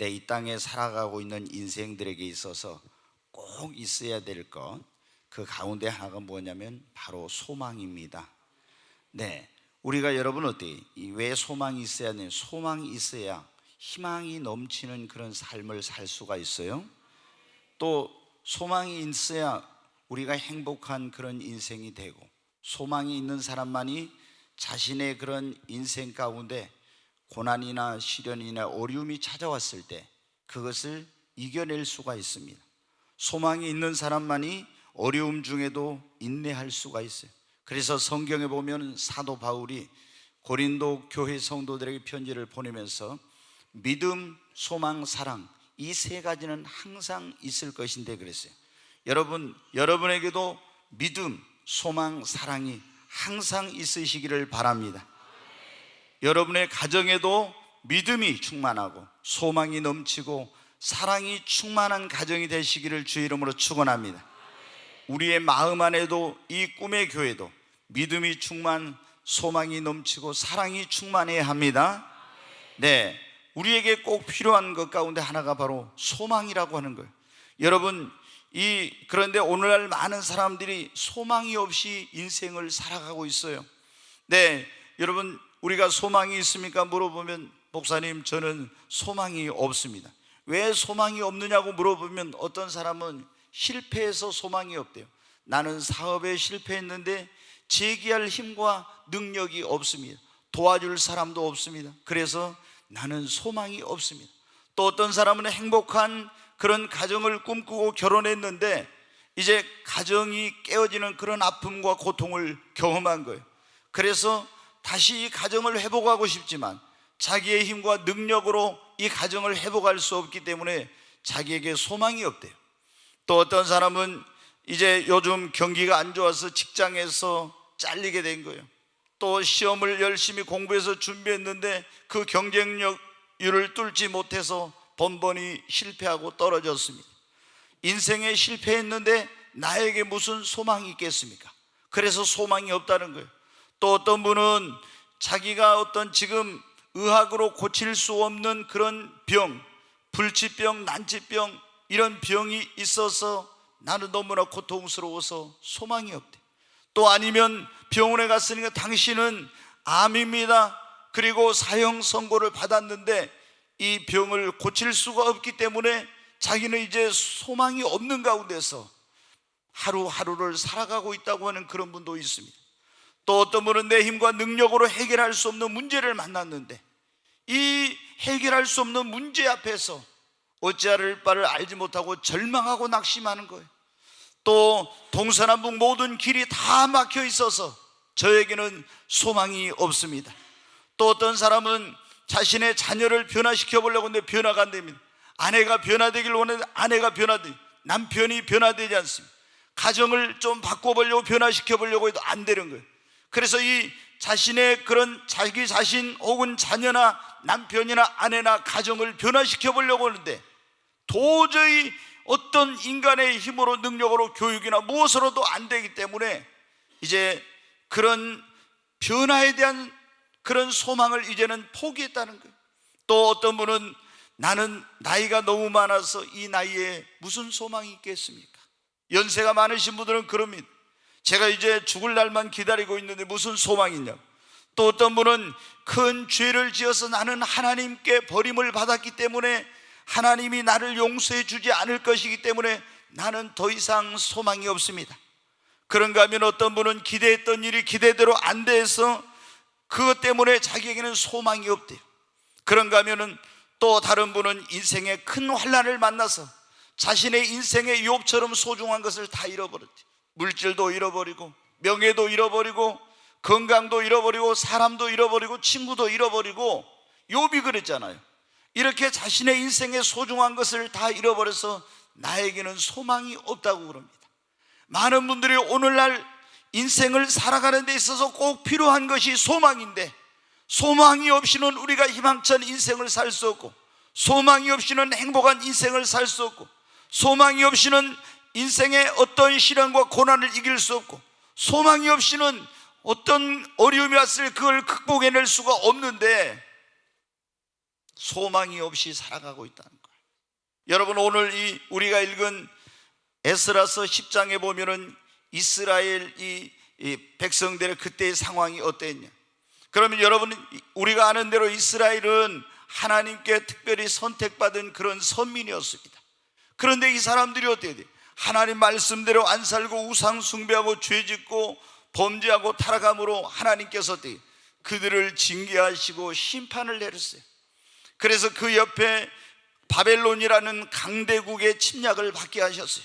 이 땅에 살아가고 있는 인생들에게 있어서 꼭 있어야 될 것, 그 가운데 하나가 뭐냐면 바로 소망입니다. 우리가 여러분 어때요? 왜 소망이 있어야 하냐? 소망이 있어야 희망이 넘치는 그런 삶을 살 수가 있어요. 또 소망이 있어야 우리가 행복한 그런 인생이 되고, 소망이 있는 사람만이 자신의 그런 인생 가운데 고난이나 시련이나 어려움이 찾아왔을 때 그것을 이겨낼 수가 있습니다. 소망이 있는 사람만이 어려움 중에도 인내할 수가 있어요. 그래서 성경에 보면 사도 바울이 고린도 교회 성도들에게 편지를 보내면서 믿음, 소망, 사랑, 이 세 가지는 항상 있을 것인데 그랬어요. 여러분에게도 믿음, 소망, 사랑이 항상 있으시기를 바랍니다. 여러분의 가정에도 믿음이 충만하고 소망이 넘치고 사랑이 충만한 가정이 되시기를 주의 이름으로 축원합니다. 우리의 마음 안에도, 이 꿈의 교회도 믿음이 소망이 넘치고 사랑이 충만해야 합니다. 우리에게 꼭 필요한 것 가운데 하나가 바로 소망이라고 하는 거예요. 여러분, 그런데 오늘날 많은 사람들이 소망이 없이 인생을 살아가고 있어요. 여러분, 우리가 소망이 있습니까? 물어보면 목사님, 저는 소망이 없습니다. 왜 소망이 없느냐고 물어보면 어떤 사람은 실패해서 소망이 없대요. 나는 사업에 실패했는데 재기할 힘과 능력이 없습니다. 도와줄 사람도 없습니다. 그래서 나는 소망이 없습니다. 또 어떤 사람은 행복한 그런 가정을 꿈꾸고 결혼했는데 이제 가정이 깨어지는 그런 아픔과 고통을 경험한 거예요. 그래서 다시 이 가정을 회복하고 싶지만 자기의 힘과 능력으로 이 가정을 회복할 수 없기 때문에 자기에게 소망이 없대요. 또 어떤 사람은 이제 요즘 경기가 안 좋아서 직장에서 잘리게 된 거예요. 또 시험을 열심히 공부해서 준비했는데 그 경쟁률을 뚫지 못해서 번번이 실패하고 떨어졌습니다. 인생에 실패했는데 나에게 무슨 소망이 있겠습니까? 그래서 소망이 없다는 거예요. 또 어떤 분은 자기가 어떤 지금 의학으로 고칠 수 없는 그런 병, 불치병, 난치병, 이런 병이 있어서 나는 너무나 고통스러워서 소망이 없대. 또 아니면 병원에 갔으니까 당신은 암입니다. 그리고 사형 선고를 받았는데 이 병을 고칠 수가 없기 때문에 자기는 이제 소망이 없는 가운데서 하루하루를 살아가고 있다고 하는 그런 분도 있습니다. 또 어떤 분은 내 힘과 능력으로 해결할 수 없는 문제를 만났는데 이 해결할 수 없는 문제 앞에서 어찌할 바를 알지 못하고 절망하고 낙심하는 거예요. 또 동서남북 모든 길이 다 막혀 있어서 저에게는 소망이 없습니다. 또 어떤 사람은 자신의 자녀를 변화시켜 보려고 하는데 변화가 안 됩니다. 아내가 변화되길 원하는데 아내가 남편이 변화되지 않습니다. 가정을 좀 바꿔보려고 변화시켜 보려고 해도 안 되는 거예요. 그래서 이 자신의 그런 자기 자신 혹은 자녀나 남편이나 아내나 가정을 변화시켜 보려고 하는데 도저히 어떤 인간의 힘으로 능력으로 교육이나 무엇으로도 안 되기 때문에 이제 그런 변화에 대한 그런 소망을 이제는 포기했다는 거예요. 또 어떤 분은 나는 나이가 너무 많아서 이 나이에 무슨 소망이 있겠습니까? 연세가 많으신 분들은 그럽니다. 제가 이제 죽을 날만 기다리고 있는데 무슨 소망이 있냐고. 또 어떤 분은 큰 죄를 지어서 나는 하나님께 버림을 받았기 때문에 하나님이 나를 용서해 주지 않을 것이기 때문에 나는 더 이상 소망이 없습니다. 그런가 하면 어떤 분은 기대했던 일이 기대대로 안 돼서 그것 때문에 자기에게는 소망이 없대요. 그런가 하면은 또 다른 분은 인생의 큰 환난을 만나서 자신의 인생의 유업처럼 소중한 것을 다 잃어버렸대요. 물질도 잃어버리고 명예도 잃어버리고 건강도 잃어버리고 사람도 잃어버리고 친구도 잃어버리고, 욥이 그랬잖아요. 이렇게 자신의 인생의 소중한 것을 다 잃어버려서 나에게는 소망이 없다고 그럽니다. 많은 분들이 오늘날 인생을 살아가는 데 있어서 꼭 필요한 것이 소망인데 소망이 없이는 우리가 희망찬 인생을 살 수 없고, 소망이 없이는 행복한 인생을 살 수 없고, 소망이 없이는 인생의 어떤 시련과 고난을 이길 수 없고, 소망이 없이는 어떤 어려움이 왔을 그걸 극복해낼 수가 없는데, 소망이 없이 살아가고 있다는 거예요. 여러분, 오늘 우리가 읽은 에스라서 10장에 보면은 이스라엘 이 백성들의 그때의 상황이 어땠냐? 그러면 여러분, 우리가 아는 대로 이스라엘은 하나님께 특별히 선택받은 그런 선민이었습니다. 그런데 이 사람들이 어떻게 돼? 하나님 말씀대로 안 살고 우상 숭배하고 죄짓고 범죄하고 타락함으로 하나님께서 그들을 징계하시고 심판을 내렸어요. 그래서 그 옆에 바벨론이라는 강대국의 침략을 받게 하셨어요.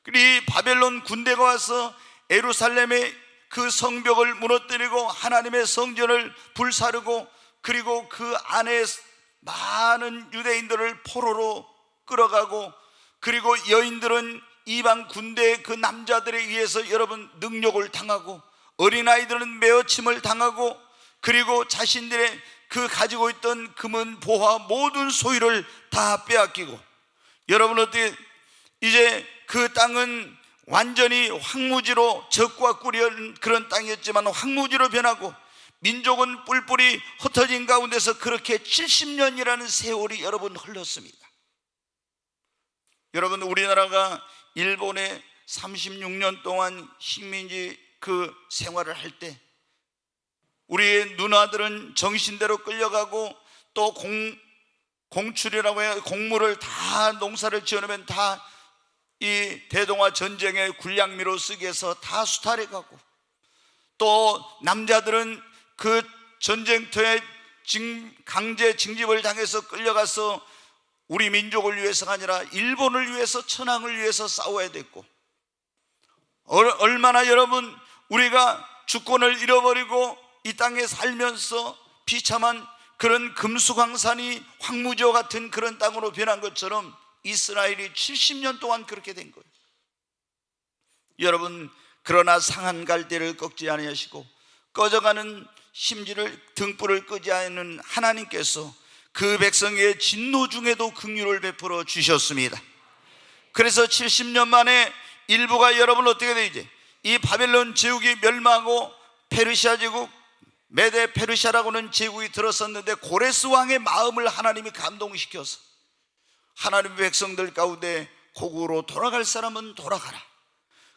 그리고 이 바벨론 군대가 와서 예루살렘의 그 성벽을 무너뜨리고 하나님의 성전을 불사르고, 그리고 그 안에 많은 유대인들을 포로로 끌어가고, 그리고 여인들은 이방 군대의 그 남자들에 의해서 여러분 능욕을 당하고, 어린아이들은 매어침을 당하고, 그리고 자신들의 그 가지고 있던 금은 보화 모든 소유를 다 빼앗기고, 여러분 어떻게, 이제 그 땅은 완전히 황무지로, 적과 꿀이었는 그런 땅이었지만 황무지로 변하고, 민족은 뿔뿔이 흩어진 가운데서 그렇게 70년이라는 세월이 여러분 흘렀습니다. 여러분, 우리나라가 일본에 36년 동안 식민지 그 생활을 할 때 우리의 누나들은 정신대로 끌려가고, 또 공출이라고 해야 곡물을 다 농사를 지어놓으면 다 이 대동아 전쟁의 군량미로 쓰기 위해서 다 수탈해 가고, 또 남자들은 그 전쟁터에 강제 징집을 당해서 끌려가서 우리 민족을 위해서가 아니라 일본을 위해서, 천황을 위해서 싸워야 됐고, 얼마나 여러분 우리가 주권을 잃어버리고 이 땅에 살면서 비참한 그런 금수강산이 황무지와 같은 그런 땅으로 변한 것처럼 이스라엘이 70년 동안 그렇게 된 거예요. 여러분, 그러나 상한 갈대를 꺾지 아니하시고 꺼져가는 심지를 등불을 끄지 않는 하나님께서 그 백성의 진노 중에도 긍휼을 베풀어 주셨습니다. 그래서 70년 만에 일부가 여러분 어떻게 돼? 이제 이 바벨론 제국이 멸망하고 페르시아 제국, 메데 페르시아라고는 제국이 들었었는데, 고레스 왕의 마음을 하나님이 감동시켜서 하나님의 백성들 가운데 고국으로 돌아갈 사람은 돌아가라.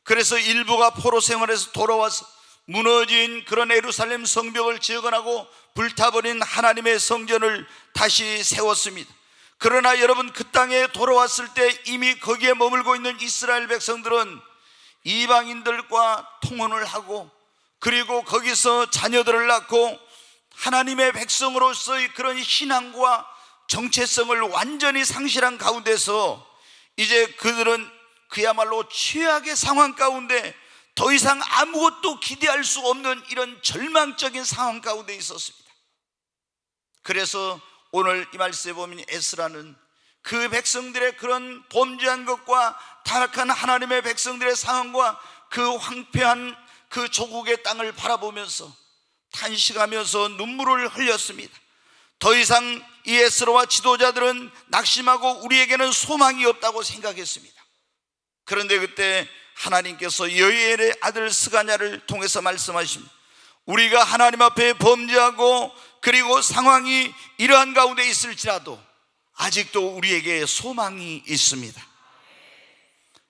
그래서 일부가 포로 생활에서 돌아와서 무너진 그런 예루살렘 성벽을 재건하고 불타버린 하나님의 성전을 다시 세웠습니다. 그러나 여러분, 그 땅에 돌아왔을 때 이미 거기에 머물고 있는 이스라엘 백성들은 이방인들과 통혼을 하고, 그리고 거기서 자녀들을 낳고 하나님의 백성으로서의 그런 신앙과 정체성을 완전히 상실한 가운데서 이제 그들은 그야말로 최악의 상황 가운데 더 이상 아무것도 기대할 수 없는 이런 절망적인 상황 가운데 있었습니다. 그래서 오늘 이 말씀에 보면 에스라는 그 백성들의 그런 범죄한 것과 타락한 하나님의 백성들의 상황과 그 황폐한 그 조국의 땅을 바라보면서 탄식하면서 눈물을 흘렸습니다. 더 이상 이 에스라와 지도자들은 낙심하고 우리에게는 소망이 없다고 생각했습니다. 그런데 그때 하나님께서 여이엘의 아들 스가냐를 통해서 말씀하십니다. 우리가 하나님 앞에 범죄하고 그리고 상황이 이러한 가운데 있을지라도 아직도 우리에게 소망이 있습니다.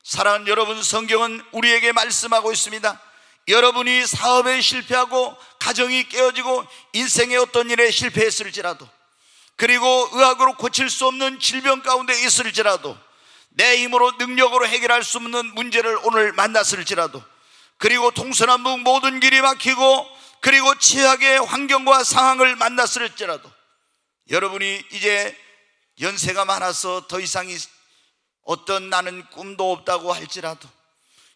사랑하는 여러분, 성경은 우리에게 말씀하고 있습니다. 여러분이 사업에 실패하고 가정이 깨어지고 인생의 어떤 일에 실패했을지라도, 그리고 의학으로 고칠 수 없는 질병 가운데 있을지라도, 내 힘으로 능력으로 해결할 수 없는 문제를 오늘 만났을지라도, 그리고 동서남북 모든 길이 막히고 그리고 최악의 환경과 상황을 만났을지라도, 여러분이 이제 연세가 많아서 더 이상 어떤 나는 꿈도 없다고 할지라도,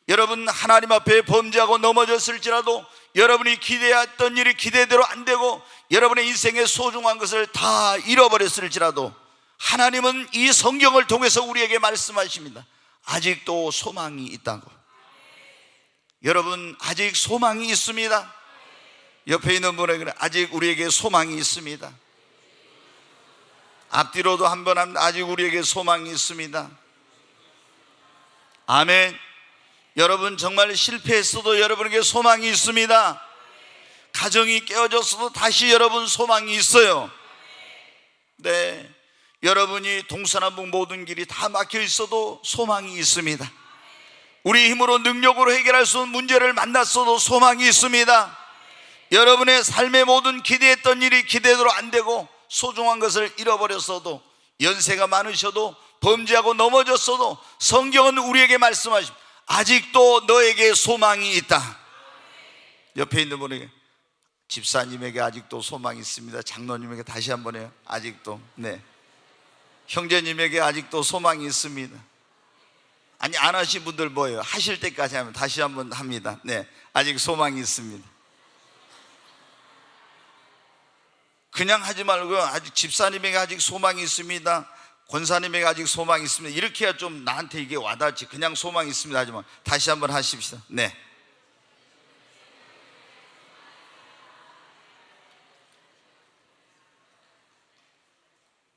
여러분 하나님 앞에 범죄하고 넘어졌을지라도, 여러분이 기대했던 일이 기대대로 안 되고 여러분의 인생의 소중한 것을 다 잃어버렸을지라도, 하나님은 이 성경을 통해서 우리에게 말씀하십니다. 아직도 소망이 있다고. 여러분, 아직 소망이 있습니다. 옆에 있는 분에게 아직 우리에게 소망이 있습니다. 앞뒤로도 한번 하면 아직 우리에게 소망이 있습니다. 아멘. 여러분, 정말 실패했어도 여러분에게 소망이 있습니다. 가정이 깨어졌어도 다시 여러분 소망이 있어요. 네, 여러분이 동서남북 모든 길이 다 막혀 있어도 소망이 있습니다. 우리 힘으로 능력으로 해결할 수 없는 문제를 만났어도 소망이 있습니다. 여러분의 삶의 모든 기대했던 일이 기대대로 안 되고 소중한 것을 잃어버렸어도, 연세가 많으셔도, 범죄하고 넘어졌어도 성경은 우리에게 말씀하십니다. 아직도 너에게 소망이 있다. 옆에 있는 분에게, 집사님에게 아직도 소망이 있습니다. 장로님에게 다시 한번 해요. 아직도. 네, 형제님에게 아직도 소망이 있습니다. 아니, 안 하신 분들 뭐예요? 하실 때까지 하면 다시 한번 합니다. 네, 아직 소망이 있습니다. 그냥 하지 말고 아직 집사님에게 아직 소망이 있습니다, 권사님에게 아직 소망이 있습니다, 이렇게 해야 좀 나한테 이게 와닿지. 그냥 소망이 있습니다 하지만 다시 한번 하십시다. 네,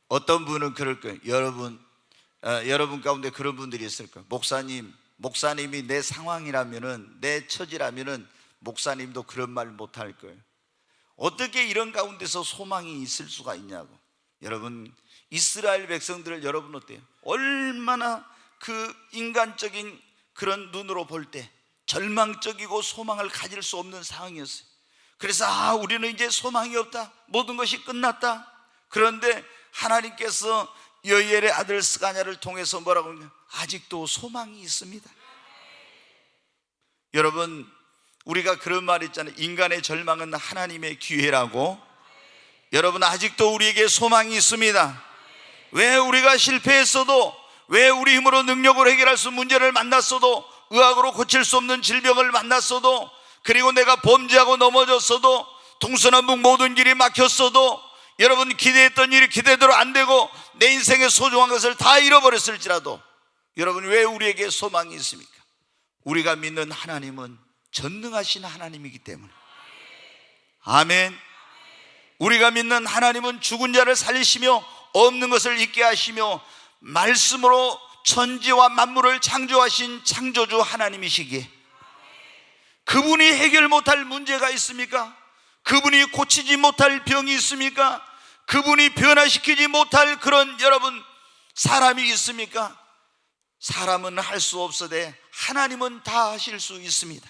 어떤 분은 그럴 거예요. 여러분 가운데 그런 분들이 있을 거예요. 목사님이 내 상황이라면은, 내 처지라면은 목사님도 그런 말 못할 거예요. 어떻게 이런 가운데서 소망이 있을 수가 있냐고. 여러분, 이스라엘 백성들을 여러분 어때요? 얼마나 그 인간적인 그런 눈으로 볼 때 절망적이고 소망을 가질 수 없는 상황이었어요. 그래서 우리는 이제 소망이 없다, 모든 것이 끝났다. 그런데 하나님께서 여이엘의 아들 스가냐를 통해서 뭐라고 하냐? 아직도 소망이 있습니다. 여러분, 우리가 그런 말 있잖아요. 인간의 절망은 하나님의 기회라고. 여러분, 아직도 우리에게 소망이 있습니다. 왜 우리가 실패했어도, 왜 우리 힘으로 능력으로 해결할 수 없는 문제를 만났어도, 의학으로 고칠 수 없는 질병을 만났어도, 그리고 내가 범죄하고 넘어졌어도, 동서남북 모든 길이 막혔어도, 여러분 기대했던 일이 기대대로 안 되고 내 인생의 소중한 것을 다 잃어버렸을지라도, 여러분 왜 우리에게 소망이 있습니까? 우리가 믿는 하나님은 전능하신 하나님이기 때문에. 아멘. 우리가 믿는 하나님은 죽은 자를 살리시며 없는 것을 있게 하시며 말씀으로 천지와 만물을 창조하신 창조주 하나님이시기에, 그분이 해결 못할 문제가 있습니까? 그분이 고치지 못할 병이 있습니까? 그분이 변화시키지 못할 그런 여러분 사람이 있습니까? 사람은 할 수 없으되 하나님은 다 하실 수 있습니다.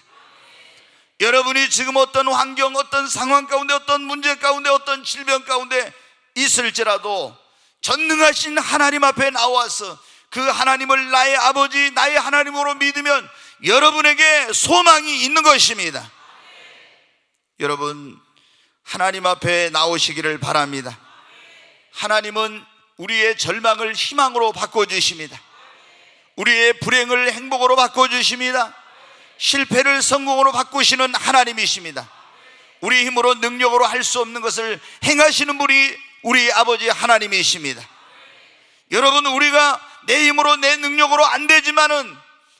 여러분이 지금 어떤 환경, 어떤 상황 가운데, 어떤 문제 가운데, 어떤 질병 가운데 있을지라도 전능하신 하나님 앞에 나와서 그 하나님을 나의 아버지, 나의 하나님으로 믿으면 여러분에게 소망이 있는 것입니다. 여러분, 하나님 앞에 나오시기를 바랍니다. 하나님은 우리의 절망을 희망으로 바꿔주십니다. 우리의 불행을 행복으로 바꿔주십니다. 실패를 성공으로 바꾸시는 하나님이십니다. 우리 힘으로 능력으로 할 수 없는 것을 행하시는 분이 우리 아버지 하나님이십니다. 여러분, 우리가 내 힘으로 내 능력으로 안 되지만은,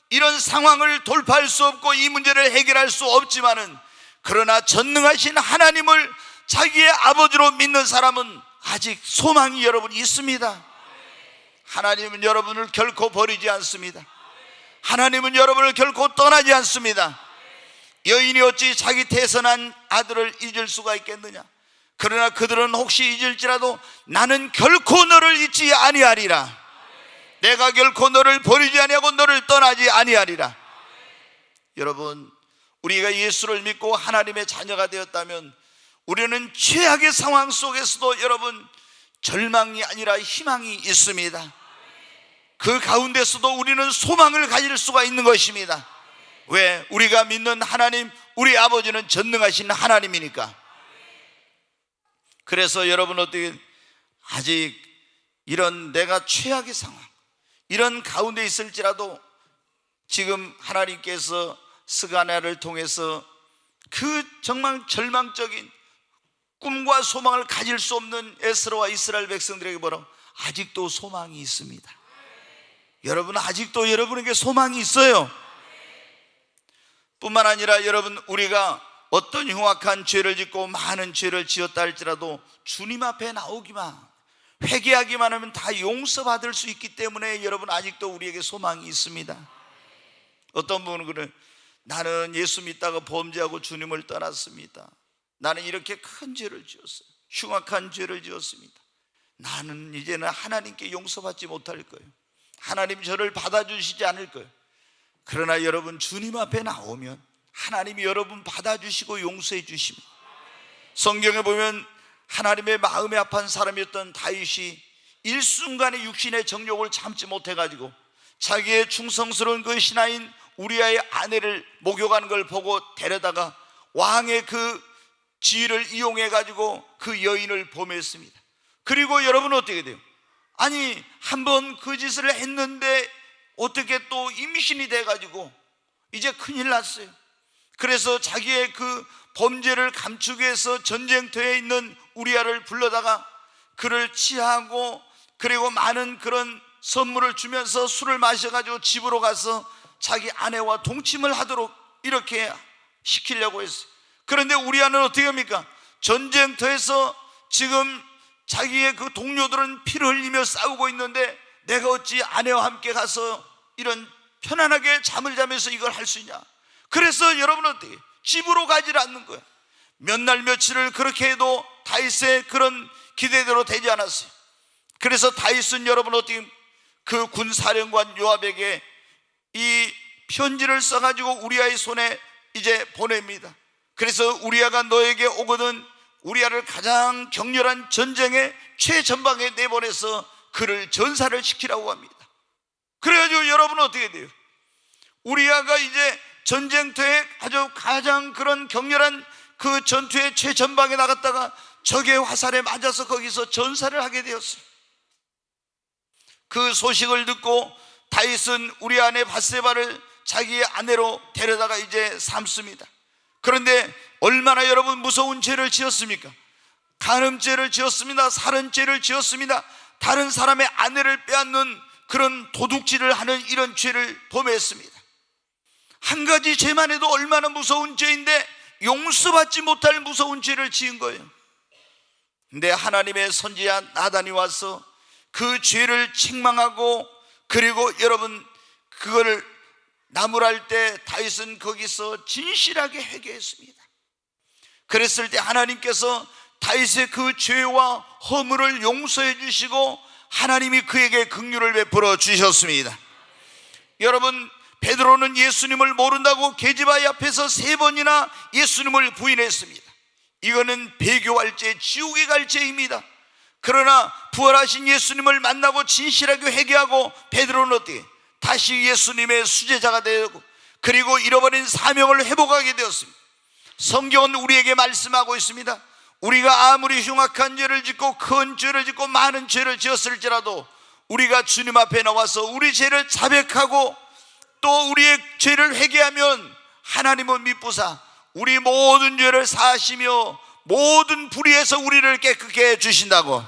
이런 상황을 돌파할 수 없고 이 문제를 해결할 수 없지만은, 그러나 전능하신 하나님을 자기의 아버지로 믿는 사람은 아직 소망이 여러분 있습니다. 하나님은 여러분을 결코 버리지 않습니다. 하나님은 여러분을 결코 떠나지 않습니다. 여인이 어찌 자기 태선한 아들을 잊을 수가 있겠느냐? 그러나 그들은 혹시 잊을지라도 나는 결코 너를 잊지 아니하리라. 내가 결코 너를 버리지 아니하고 너를 떠나지 아니하리라. 여러분, 우리가 예수를 믿고 하나님의 자녀가 되었다면 우리는 최악의 상황 속에서도 여러분 절망이 아니라 희망이 있습니다. 그 가운데서도 우리는 소망을 가질 수가 있는 것입니다. 왜? 우리가 믿는 하나님, 우리 아버지는 전능하신 하나님이니까. 그래서 여러분, 어떻게 아직 이런 내가 최악의 상황, 이런 가운데 있을지라도 지금 하나님께서 스가랴를 통해서 그 정말 절망적인 꿈과 소망을 가질 수 없는 에스라와 이스라엘 백성들에게 뭐라고? 아직도 소망이 있습니다. 여러분, 아직도 여러분에게 소망이 있어요. 뿐만 아니라 여러분, 우리가 어떤 흉악한 죄를 짓고 많은 죄를 지었다 할지라도 주님 앞에 나오기만, 회개하기만 하면 다 용서받을 수 있기 때문에 여러분, 아직도 우리에게 소망이 있습니다. 어떤 분은 그래, 나는 예수 믿다가 범죄하고 주님을 떠났습니다. 나는 이렇게 큰 죄를 지었어요. 흉악한 죄를 지었습니다. 나는 이제는 하나님께 용서받지 못할 거예요. 하나님 저를 받아주시지 않을 거예요. 그러나 여러분, 주님 앞에 나오면 하나님이 여러분 받아주시고 용서해 주십니다. 성경에 보면 하나님의 마음에 합한 사람이었던 다윗이 일순간에 육신의 정욕을 참지 못해가지고 자기의 충성스러운 그 신하인 우리아의 아내를 목욕하는 걸 보고 데려다가 왕의 그 지위를 이용해가지고 그 여인을 범했습니다. 그리고 여러분은 어떻게 돼요? 아니, 한번 그 짓을 했는데 어떻게 또 임신이 돼가지고 이제 큰일 났어요. 그래서 자기의 그 범죄를 감추기 위해서 전쟁터에 있는 우리아를 불러다가 그를 치하고, 그리고 많은 그런 선물을 주면서 술을 마셔가지고 집으로 가서 자기 아내와 동침을 하도록 이렇게 시키려고 했어요. 그런데 우리아는 어떻게 합니까? 전쟁터에서 지금 자기의 그 동료들은 피를 흘리며 싸우고 있는데 내가 어찌 아내와 함께 가서 이런 편안하게 잠을 자면서 이걸 할 수 있냐? 그래서 여러분은 어떻게 해요? 집으로 가지를 않는 거예요. 몇 날 며칠을 그렇게 해도 다윗의 그런 기대대로 되지 않았어요. 그래서 다윗은 여러분 어떻게 그 군사령관 요압에게 이 편지를 써가지고 우리아의 손에 이제 보냅니다. 그래서 우리아가 너에게 오거든 우리아를 가장 격렬한 전쟁의 최전방에 내보내서 그를 전사를 시키라고 합니다. 그래가지고 여러분은 어떻게 돼요? 우리아가 이제 전쟁터에 아주 가장 그런 격렬한 그 전투의 최전방에 나갔다가 적의 화살에 맞아서 거기서 전사를 하게 되었어요. 그 소식을 듣고 다윗은 우리아 아내 밧세바를 자기의 아내로 데려다가 이제 삼습니다. 그런데 얼마나 여러분 무서운 죄를 지었습니까? 간음죄를 지었습니다. 살인죄를 지었습니다. 다른 사람의 아내를 빼앗는 그런 도둑질을 하는 이런 죄를 범했습니다. 한 가지 죄만 해도 얼마나 무서운 죄인데 용서받지 못할 무서운 죄를 지은 거예요. 근데 하나님의 선지자 나단이 와서 그 죄를 책망하고, 그리고 여러분 그걸 나무랄 때 다윗은 거기서 진실하게 회개했습니다. 그랬을 때 하나님께서 다윗의 그 죄와 허물을 용서해 주시고 하나님이 그에게 긍휼을 베풀어 주셨습니다. 여러분, 베드로는 예수님을 모른다고 계집아이 앞에서 3번이나 예수님을 부인했습니다. 이거는 배교할 죄, 지옥에 갈 죄입니다. 그러나 부활하신 예수님을 만나고 진실하게 회개하고 베드로는 어떻게 다시 예수님의 수제자가 되고, 그리고 잃어버린 사명을 회복하게 되었습니다. 성경은 우리에게 말씀하고 있습니다. 우리가 아무리 흉악한 죄를 짓고 큰 죄를 짓고 많은 죄를 지었을지라도 우리가 주님 앞에 나와서 우리 죄를 자백하고 또 우리의 죄를 회개하면 하나님은 미쁘사 우리 모든 죄를 사하시며 모든 불의에서 우리를 깨끗게 해주신다고.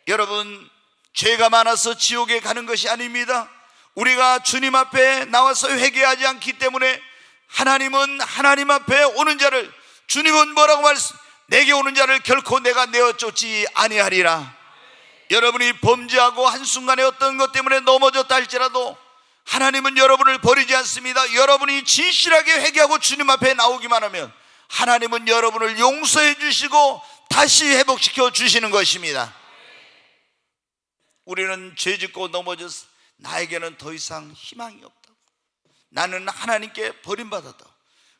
여러분, 죄가 많아서 지옥에 가는 것이 아닙니다. 우리가 주님 앞에 나와서 회개하지 않기 때문에 하나님은 하나님 앞에 오는 자를, 주님은 뭐라고 말씀? 내게 오는 자를 결코 내가 내어 쫓지 아니하리라. 여러분이 범죄하고 한순간에 어떤 것 때문에 넘어졌다 할지라도 하나님은 여러분을 버리지 않습니다. 여러분이 진실하게 회개하고 주님 앞에 나오기만 하면 하나님은 여러분을 용서해 주시고 다시 회복시켜 주시는 것입니다. 우리는 죄짓고 넘어져서 나에게는 더 이상 희망이 없다고, 나는 하나님께 버림받았다고.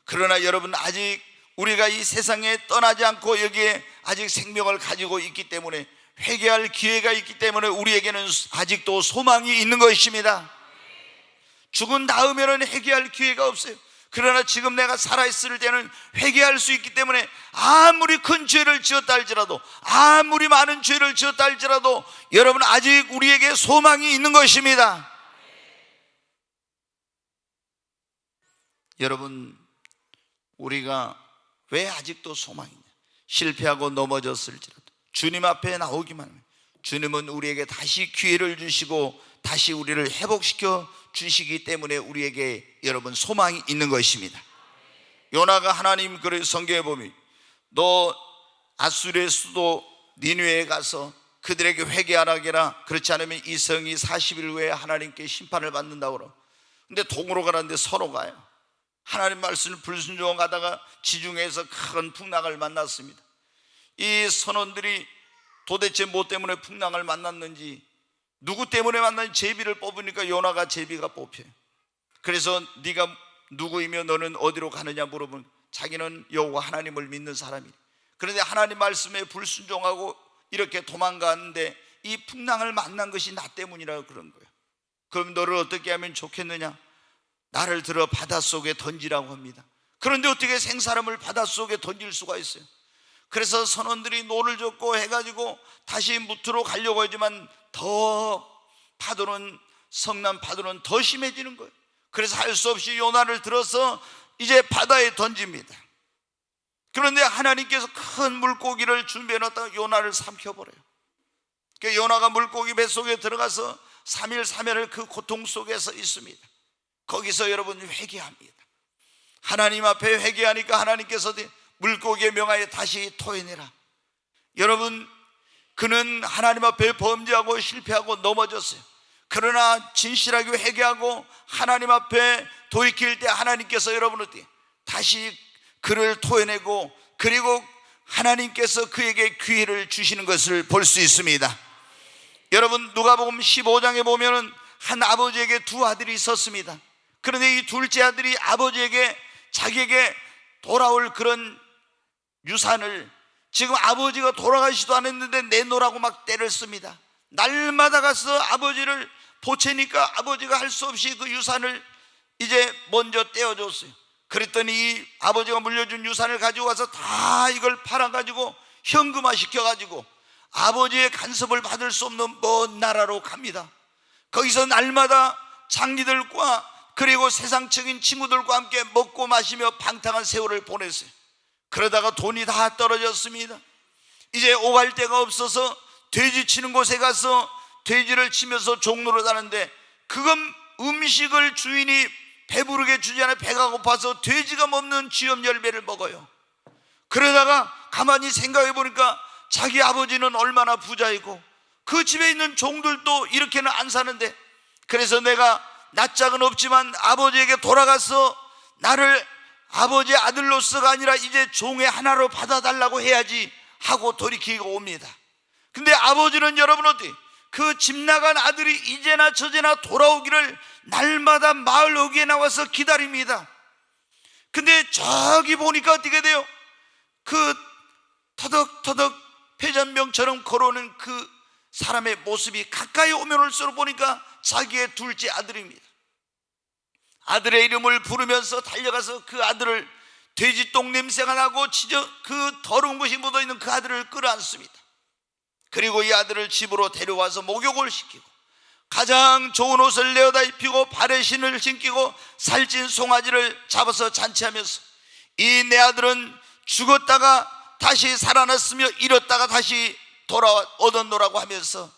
그러나 여러분, 아직 우리가 이 세상에 떠나지 않고 여기에 아직 생명을 가지고 있기 때문에, 회개할 기회가 있기 때문에 우리에게는 아직도 소망이 있는 것입니다. 죽은 다음에는 회개할 기회가 없어요. 그러나 지금 내가 살아있을 때는 회개할 수 있기 때문에 아무리 큰 죄를 지었다 할지라도, 아무리 많은 죄를 지었다 할지라도 여러분, 아직 우리에게 소망이 있는 것입니다. 여러분, 우리가 왜 아직도 소망이 있냐? 실패하고 넘어졌을지라도 주님 앞에 나오기만 하면 주님은 우리에게 다시 기회를 주시고 다시 우리를 회복시켜 주시기 때문에 우리에게 여러분 소망이 있는 것입니다. 요나가 하나님 그 성경에 보면 너 아수르의 수도 니느웨에 가서 그들에게 회개하라게라, 그렇지 않으면 이 성이 40일 후에 하나님께 심판을 받는다고 그러. 근데 동으로 가라는데 서로 가요. 하나님 말씀을 불순종하다가 지중해에서 큰 풍랑을 만났습니다. 이 선원들이 도대체 뭐 때문에 풍랑을 만났는지, 누구 때문에 만났는지 제비를 뽑으니까 요나가 제비가 뽑혀요. 그래서 네가 누구이며 너는 어디로 가느냐 물어보면 자기는 여호와 하나님을 믿는 사람이래. 그런데 하나님 말씀에 불순종하고 이렇게 도망가는데 이 풍랑을 만난 것이 나 때문이라고 그런 거예요. 그럼 너를 어떻게 하면 좋겠느냐? 나를 들어 바닷속에 던지라고 합니다. 그런데 어떻게 생사람을 바닷속에 던질 수가 있어요? 그래서 선원들이 노를 젓고 해가지고 다시 무트로 가려고 하지만 더 파도는, 성난 파도는 더 심해지는 거예요. 그래서 할 수 없이 요나를 들어서 이제 바다에 던집니다. 그런데 하나님께서 큰 물고기를 준비해 놨다가 요나를 삼켜버려요. 그러니까 요나가 물고기 뱃속에 들어가서 3일 3일을 그 고통 속에서 있습니다. 거기서 여러분 회개합니다. 하나님 앞에 회개하니까 하나님께서 물고기에 명하여 다시 토해내라. 여러분, 그는 하나님 앞에 범죄하고 실패하고 넘어졌어요. 그러나 진실하게 회개하고 하나님 앞에 돌이킬 때 하나님께서 여러분 어떻게 다시 그를 토해내고, 그리고 하나님께서 그에게 기회를 주시는 것을 볼 수 있습니다. 여러분, 누가복음 15장에 보면은 한 아버지에게 두 아들이 있었습니다. 그런데 이 둘째 아들이 아버지에게 자기에게 돌아올 그런 유산을, 지금 아버지가 돌아가시도 않았는데 내놓으라고 막 때를 씁니다. 날마다 가서 아버지를 보채니까 아버지가 할 수 없이 그 유산을 이제 먼저 떼어줬어요. 그랬더니 이 아버지가 물려준 유산을 가지고 와서 다 이걸 팔아가지고 현금화 시켜가지고 아버지의 간섭을 받을 수 없는 먼 나라로 갑니다. 거기서 날마다 장리들과 그리고 세상적인 친구들과 함께 먹고 마시며 방탕한 세월을 보냈어요. 그러다가 돈이 다 떨어졌습니다. 이제 오갈 데가 없어서 돼지 치는 곳에 가서 돼지를 치면서 종로를 하는데, 그건 음식을 주인이 배부르게 주지 않아 배가 고파서 돼지가 먹는 쥐염 열매를 먹어요. 그러다가 가만히 생각해 보니까 자기 아버지는 얼마나 부자이고 그 집에 있는 종들도 이렇게는 안 사는데, 그래서 내가 낯짝은 없지만 아버지에게 돌아가서 나를 아버지의 아들로서가 아니라 이제 종의 하나로 받아달라고 해야지 하고 돌이키고 옵니다. 근데 아버지는 여러분 어때? 그 집 나간 아들이 이제나 저제나 돌아오기를 날마다 마을 어귀에 나와서 기다립니다. 근데 저기 보니까 어떻게 돼요? 그 터덕터덕 패전병처럼 걸어오는 그 사람의 모습이 가까이 오면 올수록 보니까 자기의 둘째 아들입니다. 아들의 이름을 부르면서 달려가서 그 아들을, 돼지똥 냄새가 나고 그 더러운 것이 묻어있는 그 아들을 끌어안습니다. 그리고 이 아들을 집으로 데려와서 목욕을 시키고 가장 좋은 옷을 내어다 입히고 발에 신을 신기고 살찐 송아지를 잡아서 잔치하면서 이 내 아들은 죽었다가 다시 살아났으며 잃었다가 다시 얻었노라고 하면서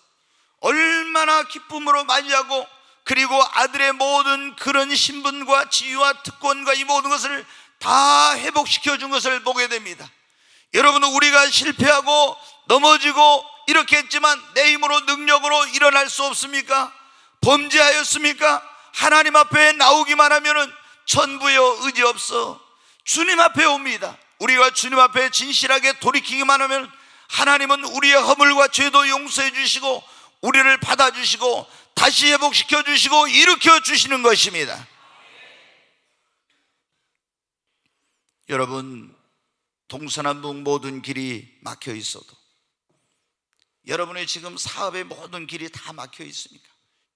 얼마나 기쁨으로 맞이하고, 그리고 아들의 모든 그런 신분과 지위와 특권과 이 모든 것을 다 회복시켜 준 것을 보게 됩니다. 여러분, 우리가 실패하고 넘어지고 이렇게 했지만 내 힘으로 능력으로 일어날 수 없습니까? 범죄하였습니까? 하나님 앞에 나오기만 하면은 천부여 의지 없어 주님 앞에 옵니다. 우리가 주님 앞에 진실하게 돌이키기만 하면 하나님은 우리의 허물과 죄도 용서해 주시고 우리를 받아주시고 다시 회복시켜 주시고 일으켜 주시는 것입니다. 여러분, 동서남북 모든 길이 막혀 있어도, 여러분의 지금 사업의 모든 길이 다 막혀 있습니까?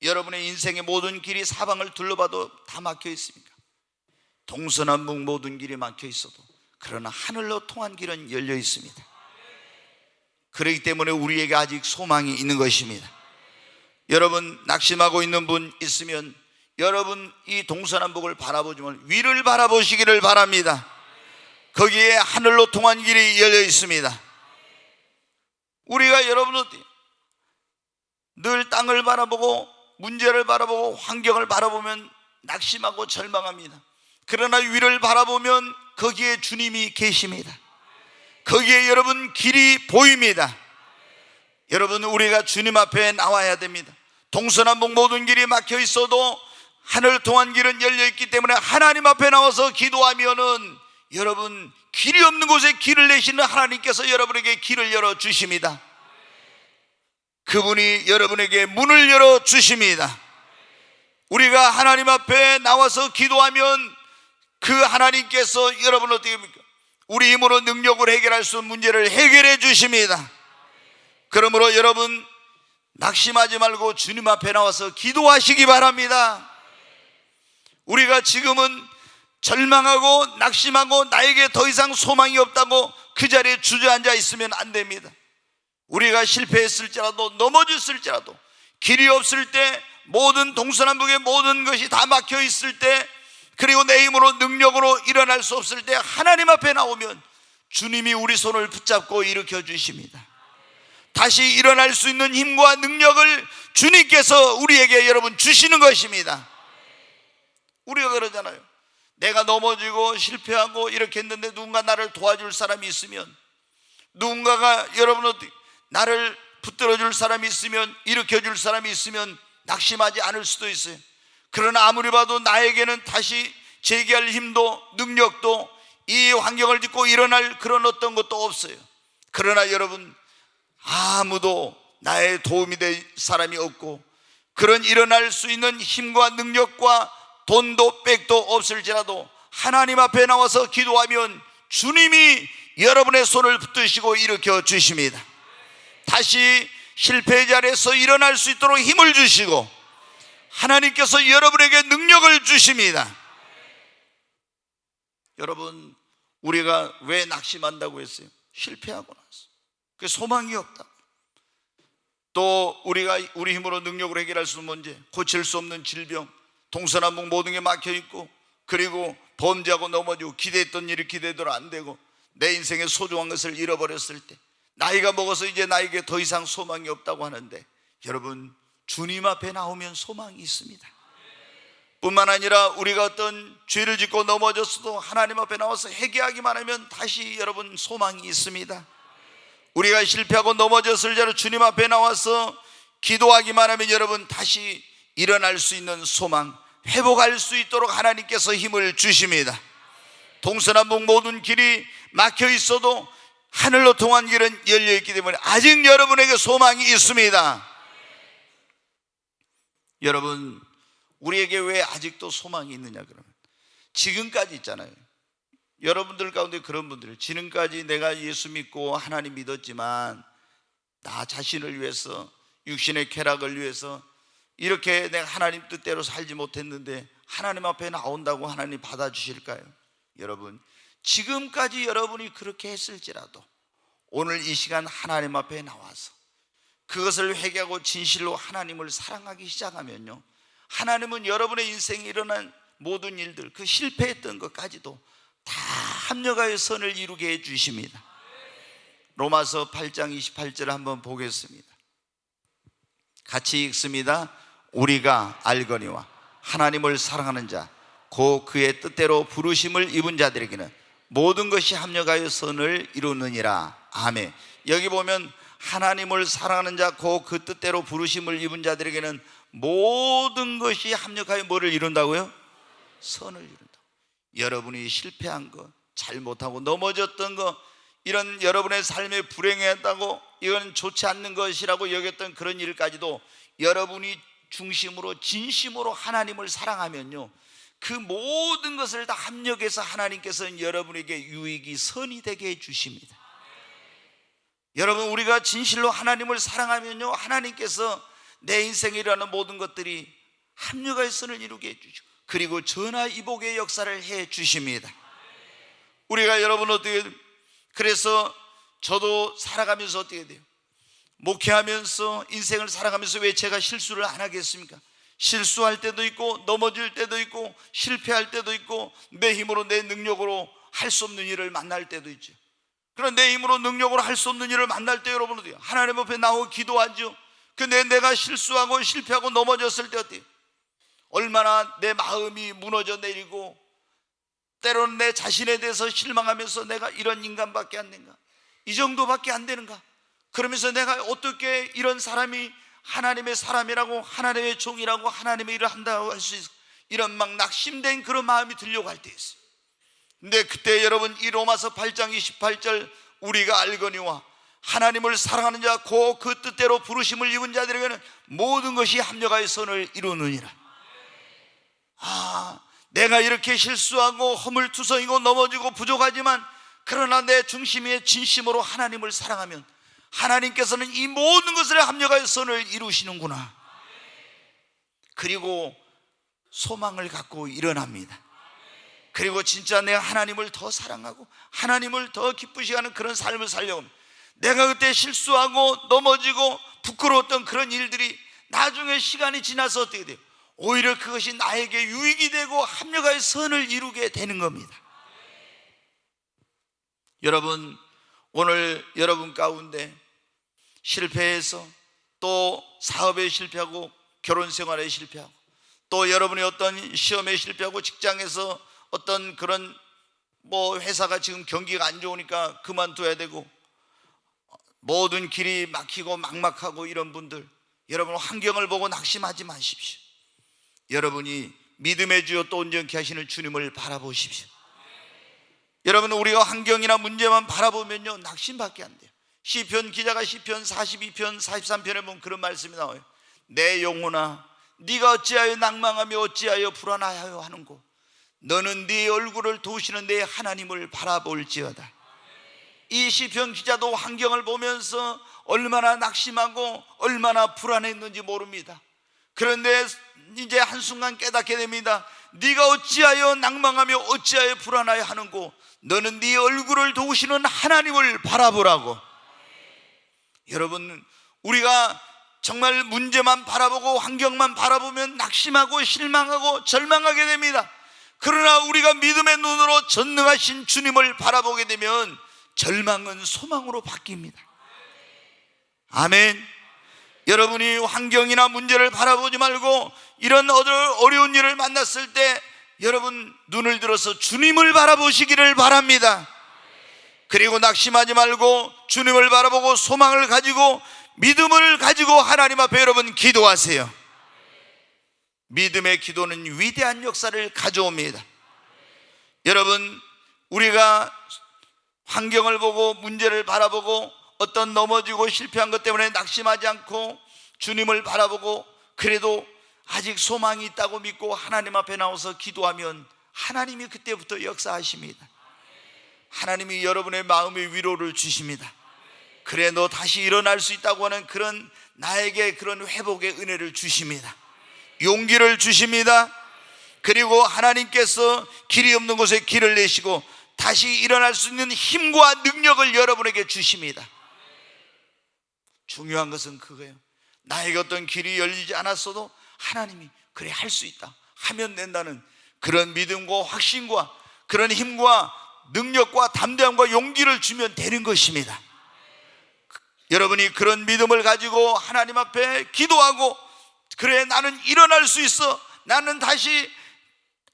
여러분의 인생의 모든 길이 사방을 둘러봐도 다 막혀 있습니까? 동서남북 모든 길이 막혀 있어도 그러나 하늘로 통한 길은 열려 있습니다. 그렇기 때문에 우리에게 아직 소망이 있는 것입니다. 여러분, 낙심하고 있는 분 있으면 여러분 이 동서남북을 바라보지만 위를 바라보시기를 바랍니다. 거기에 하늘로 통한 길이 열려 있습니다. 우리가 여러분 늘 땅을 바라보고 문제를 바라보고 환경을 바라보면 낙심하고 절망합니다. 그러나 위를 바라보면 거기에 주님이 계십니다. 거기에 여러분 길이 보입니다. 여러분, 우리가 주님 앞에 나와야 됩니다. 동서남북 모든 길이 막혀 있어도 하늘 통한 길은 열려 있기 때문에 하나님 앞에 나와서 기도하면은 여러분 길이 없는 곳에 길을 내시는 하나님께서 여러분에게 길을 열어 주십니다. 그분이 여러분에게 문을 열어 주십니다. 우리가 하나님 앞에 나와서 기도하면 그 하나님께서 여러분 어떻게 합니까? 우리 힘으로 능력으로 해결할 수 없는 문제를 해결해 주십니다. 그러므로 여러분 낙심하지 말고 주님 앞에 나와서 기도하시기 바랍니다. 우리가 지금은 절망하고 낙심하고 나에게 더 이상 소망이 없다고 그 자리에 주저앉아 있으면 안 됩니다. 우리가 실패했을지라도 넘어졌을지라도 길이 없을 때, 모든 동서남북의 모든 것이 다 막혀 있을 때, 그리고 내 힘으로 능력으로 일어날 수 없을 때 하나님 앞에 나오면 주님이 우리 손을 붙잡고 일으켜 주십니다. 다시 일어날 수 있는 힘과 능력을 주님께서 우리에게 여러분 주시는 것입니다. 우리가 그러잖아요. 내가 넘어지고 실패하고 이렇게 했는데 누군가 나를 도와줄 사람이 있으면, 누군가가 여러분 나를 붙들어 줄 사람이 있으면, 일으켜 줄 사람이 있으면 낙심하지 않을 수도 있어요. 그러나 아무리 봐도 나에게는 다시 재기할 힘도 능력도 이 환경을 딛고 일어날 그런 어떤 것도 없어요. 그러나 여러분 아무도 나의 도움이 될 사람이 없고 그런 일어날 수 있는 힘과 능력과 돈도 백도 없을지라도 하나님 앞에 나와서 기도하면 주님이 여러분의 손을 붙드시고 일으켜 주십니다. 다시 실패의 자리에서 일어날 수 있도록 힘을 주시고 하나님께서 여러분에게 능력을 주십니다. 여러분 우리가 왜 낙심한다고 했어요? 실패하고 나서 그 소망이 없다. 또 우리가 우리 힘으로 능력으로 해결할 수 없는 문제, 고칠 수 없는 질병, 동서남북 모든 게 막혀 있고, 그리고 범죄하고 넘어지고 기대했던 일이 기대대로 안 되고 내 인생의 소중한 것을 잃어버렸을 때, 나이가 먹어서 이제 나에게 더 이상 소망이 없다고 하는데, 여러분 주님 앞에 나오면 소망이 있습니다. 뿐만 아니라 우리가 어떤 죄를 짓고 넘어졌어도 하나님 앞에 나와서 회개하기만 하면 다시 여러분 소망이 있습니다. 우리가 실패하고 넘어졌을 때 주님 앞에 나와서 기도하기만 하면 여러분 다시 일어날 수 있는 소망, 회복할 수 있도록 하나님께서 힘을 주십니다. 동서남북 모든 길이 막혀 있어도 하늘로 통한 길은 열려 있기 때문에 아직 여러분에게 소망이 있습니다. 여러분 우리에게 왜 아직도 소망이 있느냐 그러면, 지금까지 있잖아요. 여러분들 가운데 그런 분들이 지금까지 내가 예수 믿고 하나님 믿었지만 나 자신을 위해서, 육신의 쾌락을 위해서 이렇게 내가 하나님 뜻대로 살지 못했는데 하나님 앞에 나온다고 하나님 받아주실까요? 여러분 지금까지 여러분이 그렇게 했을지라도 오늘 이 시간 하나님 앞에 나와서 그것을 회개하고 진실로 하나님을 사랑하기 시작하면요, 하나님은 여러분의 인생에 일어난 모든 일들, 그 실패했던 것까지도 다 합력하여 선을 이루게 해주십니다. 로마서 8장 28절을 한번 보겠습니다. 같이 읽습니다. 우리가 알거니와 하나님을 사랑하는 자 곧 그의 뜻대로 부르심을 입은 자들에게는 모든 것이 합력하여 선을 이루느니라. 아멘. 여기 보면 하나님을 사랑하는 자 곧 그 뜻대로 부르심을 입은 자들에게는 모든 것이 합력하여 뭐를 이룬다고요? 선을 이룬다. 여러분이 실패한 것, 잘못하고 넘어졌던 것, 이런 여러분의 삶에 불행했다고 이건 좋지 않는 것이라고 여겼던 그런 일까지도 여러분이 중심으로 진심으로 하나님을 사랑하면요, 그 모든 것을 다 합력해서 하나님께서는 여러분에게 유익이 선이 되게 해주십니다. 여러분 우리가 진실로 하나님을 사랑하면요, 하나님께서 내 인생에 일어나는 모든 것들이 합력하여 선을 이루게 해주시고, 그리고 전화위복의 역사를 해주십니다. 우리가 여러분 어떻게, 그래서 저도 살아가면서 어떻게 돼요? 목회하면서 인생을 살아가면서 왜 제가 실수를 안 하겠습니까? 실수할 때도 있고 넘어질 때도 있고 실패할 때도 있고 내 힘으로 내 능력으로 할 수 없는 일을 만날 때도 있죠. 그럼 내 힘으로 능력으로 할 수 없는 일을 만날 때 여러분 어때요? 하나님 앞에 나오고 기도하죠. 근데 내가 실수하고 실패하고 넘어졌을 때 어때요? 얼마나 내 마음이 무너져 내리고 때로는 내 자신에 대해서 실망하면서 내가 이런 인간밖에 안 된가? 이 정도밖에 안 되는가? 그러면서 내가 어떻게 이런 사람이 하나님의 사람이라고, 하나님의 종이라고, 하나님의 일을 한다고 할 수 있어? 이런 막 낙심된 그런 마음이 들려고 할 때 있어요. 근데 그때 여러분 이 로마서 8장 28절 우리가 알거니와 하나님을 사랑하는 자, 그 뜻대로 부르심을 입은 자들에게는 모든 것이 합력하여 선을 이루느니라. 내가 이렇게 실수하고 허물투성이고 넘어지고 부족하지만 그러나 내 중심에 진심으로 하나님을 사랑하면 하나님께서는 이 모든 것을 합력하여 선을 이루시는구나. 그리고 소망을 갖고 일어납니다. 그리고 진짜 내가 하나님을 더 사랑하고 하나님을 더 기쁘시게 하는 그런 삶을 살려고 합니다. 내가 그때 실수하고 넘어지고 부끄러웠던 그런 일들이 나중에 시간이 지나서 어떻게 돼요? 오히려 그것이 나에게 유익이 되고 합력하여 선을 이루게 되는 겁니다. 여러분, 오늘 여러분 가운데 실패해서 또 사업에 실패하고 결혼 생활에 실패하고 또 여러분이 어떤 시험에 실패하고 직장에서 어떤 그런 회사가 지금 경기가 안 좋으니까 그만둬야 되고 모든 길이 막히고 막막하고 이런 분들, 여러분 환경을 보고 낙심하지 마십시오. 여러분이 믿음의 주요 또 온전케 하시는 주님을 바라보십시오. 여러분, 우리가 환경이나 문제만 바라보면요 낙심밖에 안 돼요. 시편 기자가 시편 42편 43편에 보면 그런 말씀이 나와요. 내 영혼아, 네가 어찌하여 낭망하며 어찌하여 불안하여 하는고 너는 네 얼굴을 도우시는 내 하나님을 바라볼지어다. 이 시편 기자도 환경을 보면서 얼마나 낙심하고 얼마나 불안했는지 모릅니다. 그런데 이제 한순간 깨닫게 됩니다. 네가 어찌하여 낭망하며 어찌하여 불안하여 하는고 너는 네 얼굴을 도우시는 하나님을 바라보라고. 여러분, 우리가 정말 문제만 바라보고 환경만 바라보면 낙심하고 실망하고 절망하게 됩니다. 그러나 우리가 믿음의 눈으로 전능하신 주님을 바라보게 되면 절망은 소망으로 바뀝니다. 아멘. 여러분이 환경이나 문제를 바라보지 말고 이런 어려운 일을 만났을 때 여러분 눈을 들어서 주님을 바라보시기를 바랍니다. 그리고 낙심하지 말고 주님을 바라보고 소망을 가지고 믿음을 가지고 하나님 앞에 여러분 기도하세요. 믿음의 기도는 위대한 역사를 가져옵니다. 여러분, 우리가 환경을 보고 문제를 바라보고 어떤 넘어지고 실패한 것 때문에 낙심하지 않고 주님을 바라보고 그래도 아직 소망이 있다고 믿고 하나님 앞에 나와서 기도하면 하나님이 그때부터 역사하십니다. 하나님이 여러분의 마음에 위로를 주십니다. 그래, 너 다시 일어날 수 있다고 하는 그런 나에게 그런 회복의 은혜를 주십니다. 용기를 주십니다. 그리고 하나님께서 길이 없는 곳에 길을 내시고 다시 일어날 수 있는 힘과 능력을 여러분에게 주십니다. 중요한 것은 그거예요. 나에게 어떤 길이 열리지 않았어도 하나님이 그래 할 수 있다 하면 된다는 그런 믿음과 확신과 그런 힘과 능력과 담대함과 용기를 주면 되는 것입니다. 여러분이 그런 믿음을 가지고 하나님 앞에 기도하고 그래 나는 일어날 수 있어, 나는 다시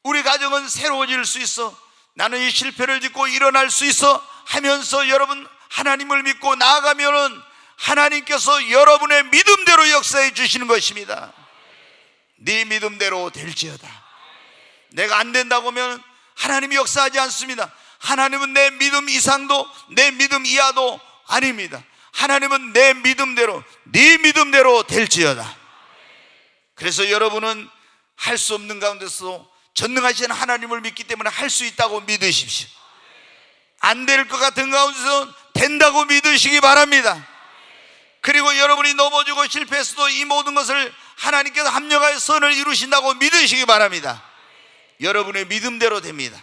우리 가정은 새로워질 수 있어, 나는 이 실패를 딛고 일어날 수 있어 하면서 여러분 하나님을 믿고 나아가면은 하나님께서 여러분의 믿음대로 역사해 주시는 것입니다. 네 믿음대로 될지어다. 내가 안 된다고 하면 하나님이 역사하지 않습니다. 하나님은 내 믿음 이상도 내 믿음 이하도 아닙니다. 하나님은 내 믿음대로 네 믿음대로 될지어다. 그래서 여러분은 할 수 없는 가운데서 전능하신 하나님을 믿기 때문에 할 수 있다고 믿으십시오. 안 될 것 같은 가운데서 된다고 믿으시기 바랍니다. 그리고 여러분이 넘어지고 실패했어도 이 모든 것을 하나님께서 합력하여 선을 이루신다고 믿으시기 바랍니다. 여러분의 믿음대로 됩니다.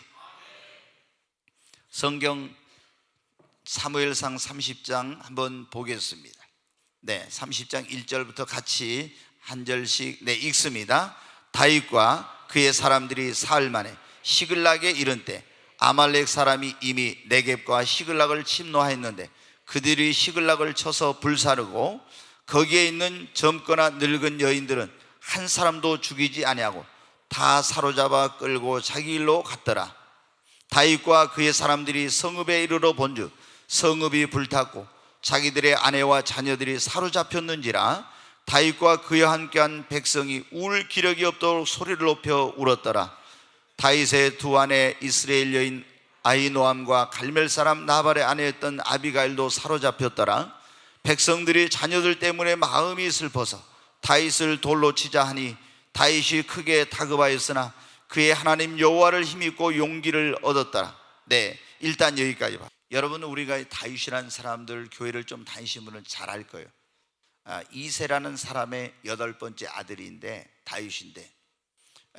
성경 사무엘상 30장 한번 보겠습니다. 네, 30장 1절부터 같이 한 절씩 읽습니다. 다윗과 그의 사람들이 사흘 만에 시글락에 이른 때 아말렉 사람이 이미 네겝과 시글락을 침노하였는데 그들이 시글락을 쳐서 불사르고 거기에 있는 젊거나 늙은 여인들은 한 사람도 죽이지 아니하고 다 사로잡아 끌고 자기 일로 갔더라. 다윗과 그의 사람들이 성읍에 이르러 본즉 성읍이 불탔고 자기들의 아내와 자녀들이 사로잡혔는지라. 다윗과 그와 함께한 백성이 울 기력이 없도록 소리를 높여 울었더라. 다윗의 두 아내 이스라엘 여인 아히노암과 갈멜 사람 나발의 아내였던 아비가일도 사로잡혔더라. 백성들이 자녀들 때문에 마음이 슬퍼서 다윗을 돌로 치자 하니 다윗이 크게 다급하였으나 그의 하나님 여호와를 힘입고 용기를 얻었더라. 네, 일단 여기까지 봐. 여러분, 우리가 다윗이라는 사람들 교회를 좀 다니신 분은 잘 알 거예요. 이새라는 사람의 8번째 아들인데 다윗인데,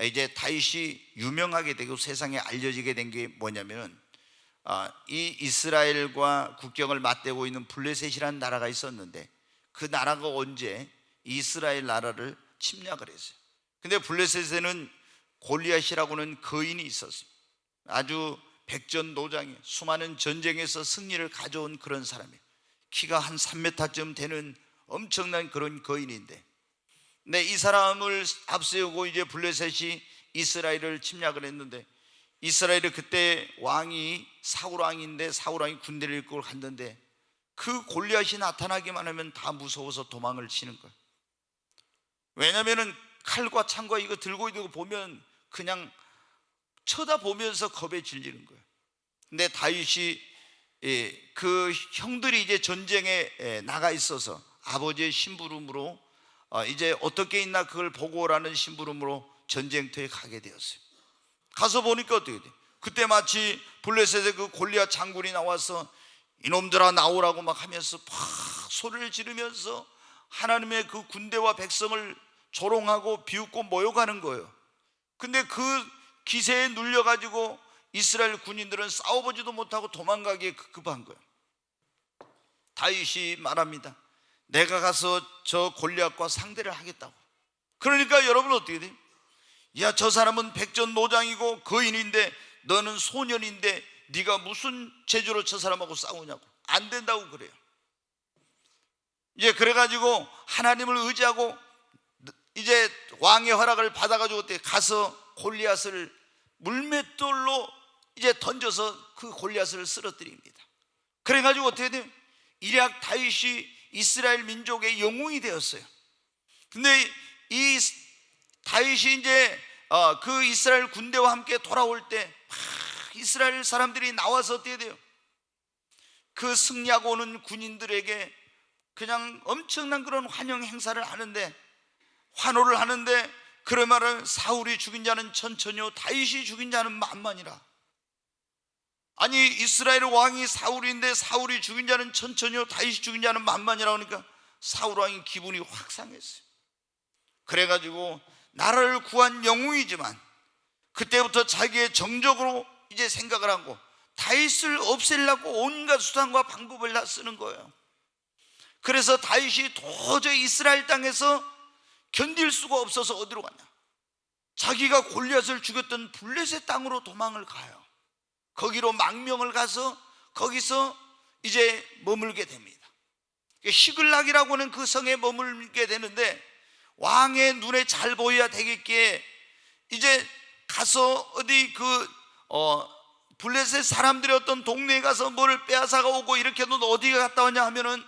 이제 다윗이 유명하게 되고 세상에 알려지게 된 게 뭐냐면, 이 이스라엘과 국경을 맞대고 있는 블레셋이라는 나라가 있었는데, 그 나라가 언제 이스라엘 나라를 침략을 했어요. 근데 블레셋에는 골리앗이라고는 거인이 있었어요. 아주 백전노장이 수많은 전쟁에서 승리를 가져온 그런 사람이에요. 키가 한 3m쯤 되는 엄청난 그런 거인인데, 네, 이 사람을 앞세우고 이제 블레셋이 이스라엘을 침략을 했는데, 이스라엘이 그때 왕이 사울 왕인데 사울 왕이 군대를 이끌고 갔는데 그 골리앗이 나타나기만 하면 다 무서워서 도망을 치는 거예요. 왜냐면은 칼과 창과 이거 들고 있는 거 보면 그냥 쳐다보면서 겁에 질리는 거예요. 근데 다윗이 그 형들이 이제 전쟁에 나가 있어서 아버지의 심부름으로 이제 어떻게 있나 그걸 보고 오라는 심부름으로 전쟁터에 가게 되었어요. 가서 보니까 어떻게 돼? 그때 마치 블레셋의 그 골리앗 장군이 나와서 이놈들아 나오라고 막 하면서 팍 소리를 지르면서 하나님의 그 군대와 백성을 조롱하고 비웃고 모욕하는 거예요. 근데 그 기세에 눌려가지고 이스라엘 군인들은 싸워보지도 못하고 도망가기에 급급한 거예요. 다윗이 말합니다. 내가 가서 저 골리앗과 상대를 하겠다고. 그러니까 여러분 어떻게 돼요? 야, 저 사람은 백전노장이고 거인인데 너는 소년인데 네가 무슨 재주로 저 사람하고 싸우냐고. 안 된다고 그래요. 이제 그래가지고 하나님을 의지하고 이제 왕의 허락을 받아가지고 어떻게 가서 골리앗을 물맷돌로 이제 던져서 그 골리앗을 쓰러뜨립니다. 그래가지고 어떻게 돼요? 일약 다윗이 이스라엘 민족의 영웅이 되었어요. 근데 이 다윗이 이제 그 이스라엘 군대와 함께 돌아올 때 이스라엘 사람들이 나와서 어떻게 돼요? 그 승리하고 오는 군인들에게 그냥 엄청난 그런 환영 행사를 하는데, 환호를 하는데, 그러면은 사울이 죽인 자는 천천히요 다윗이 죽인 자는 만만이라. 아니, 이스라엘 왕이 사울인데 사울이 죽인 자는 천천히요 다윗이 죽인 자는 만만이라 하니까 사울 왕이 기분이 확 상했어요. 그래가지고 나라를 구한 영웅이지만 그때부터 자기의 정적으로 이제 생각을 하고 다윗을 없애려고 온갖 수단과 방법을 다 쓰는 거예요. 그래서 다윗이 도저히 이스라엘 땅에서 견딜 수가 없어서 어디로 가냐? 자기가 골리앗을 죽였던 블레셋 땅으로 도망을 가요. 거기로 망명을 가서 거기서 이제 머물게 됩니다. 시글락이라고 하는 그 성에 머물게 되는데, 왕의 눈에 잘 보여야 되겠기에 이제 가서 어디 블레셋 사람들이 어떤 동네에 가서 뭘 빼앗아가 오고 이렇게 해도 어디 갔다 왔냐 하면은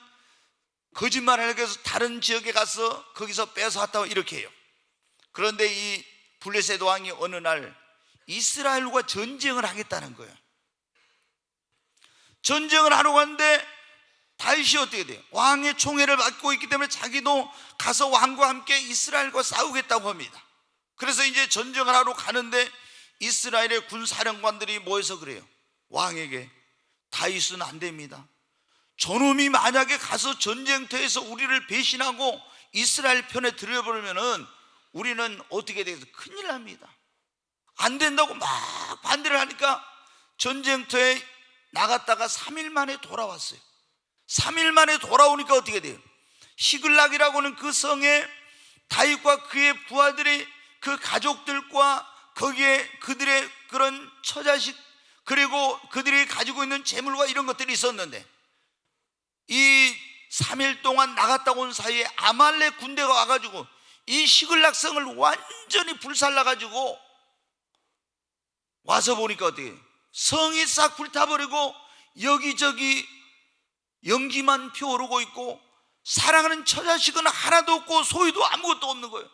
거짓말을 해서 다른 지역에 가서 거기서 빼앗아 왔다 이렇게 해요. 그런데 이 블레셋 왕이 어느 날 이스라엘과 전쟁을 하겠다는 거예요. 전쟁을 하러 갔는데 다윗이 어떻게 돼요? 왕의 총애를 받고 있기 때문에 자기도 가서 왕과 함께 이스라엘과 싸우겠다고 합니다. 그래서 이제 전쟁을 하러 가는데 이스라엘의 군사령관들이 모여서 그래요. 왕에게 다윗은 안 됩니다. 저놈이 만약에 가서 전쟁터에서 우리를 배신하고 이스라엘 편에 들어버리면은 우리는 어떻게 돼서 큰일 납니다. 안 된다고 막 반대를 하니까 전쟁터에 나갔다가 3일 만에 돌아왔어요. 3일 만에 돌아오니까 어떻게 돼요? 시글락이라고 하는 그 성에 다윗과 그의 부하들이 그 가족들과 거기에 그들의 그런 처자식 그리고 그들이 가지고 있는 재물과 이런 것들이 있었는데, 이 3일 동안 나갔다 온 사이에 아말렉 군대가 와가지고 이 시글락 성을 완전히 불살라가지고 와서 보니까 어떻게 해요? 성이 싹 불타버리고 여기저기 연기만 피어오르고 있고 사랑하는 처자식은 하나도 없고 소유도 아무것도 없는 거예요.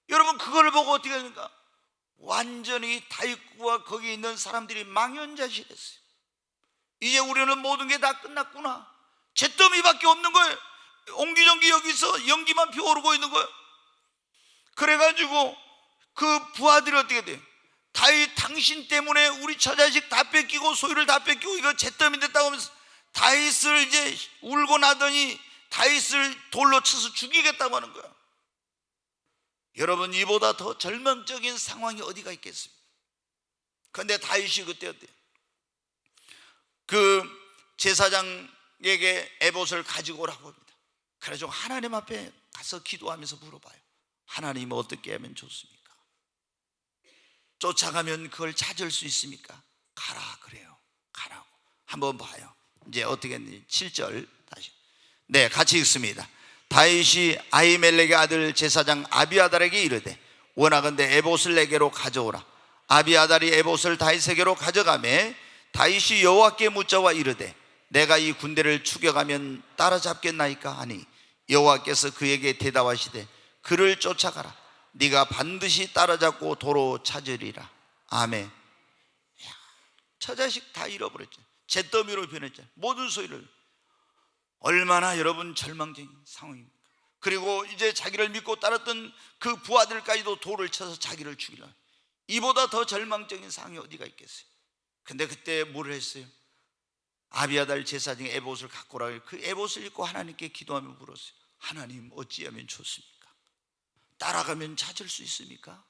여러분, 그걸 보고 어떻게 합니까? 완전히 다윗과 거기 있는 사람들이 망연자실했어요. 이제 우리는 모든 게 다 끝났구나. 잿더미밖에 없는 거예요. 옹기종기 여기서 연기만 피어오르고 있는 거예요. 그래가지고 그 부하들이 어떻게 돼요? 다윗 당신 때문에 우리 처자식 다 뺏기고 소유를 다 뺏기고 이거 잿더미 됐다고 하면서 다윗을 이제 울고 나더니 다윗을 돌로 쳐서 죽이겠다고 하는 거예요. 여러분, 이보다 더 절망적인 상황이 어디가 있겠습니까? 그런데 다윗이 그때 어때요? 그 제사장에게 에봇을 가지고 오라고 합니다. 그래서 하나님 앞에 가서 기도하면서 물어봐요. 하나님, 어떻게 하면 좋습니까? 쫓아가면 그걸 찾을 수 있습니까? 가라 그래요. 가라고. 한번 봐요. 이제 어떻게 했는지 7절 다시. 네, 같이 읽습니다. 다윗이 아히멜렉의 아들 제사장 아비아달에게 이르되 원하건대 에봇을 내게로 가져오라. 아비아달이 에봇을 다윗에게로 가져가매 다윗이 여호와께 묻자와 이르되 내가 이 군대를 추격하면 따라잡겠나이까 하니 여호와께서 그에게 대답하시되 그를 쫓아가라. 네가 반드시 따라잡고 도로 찾으리라. 아멘. 처자식 다 잃어버렸죠. 잿더미로 변했죠. 모든 소유를. 얼마나 여러분 절망적인 상황입니까? 그리고 이제 자기를 믿고 따랐던 그 부하들까지도 돌을 쳐서 자기를 죽이려. 이보다 더 절망적인 상황이 어디가 있겠어요? 근데 그때 뭘 했어요? 아비아달 제사장의 에봇을 갖고 오라고. 그 에봇을 입고 하나님께 기도하며 물었어요. 하나님, 어찌하면 좋습니까? 따라가면 찾을 수 있습니까?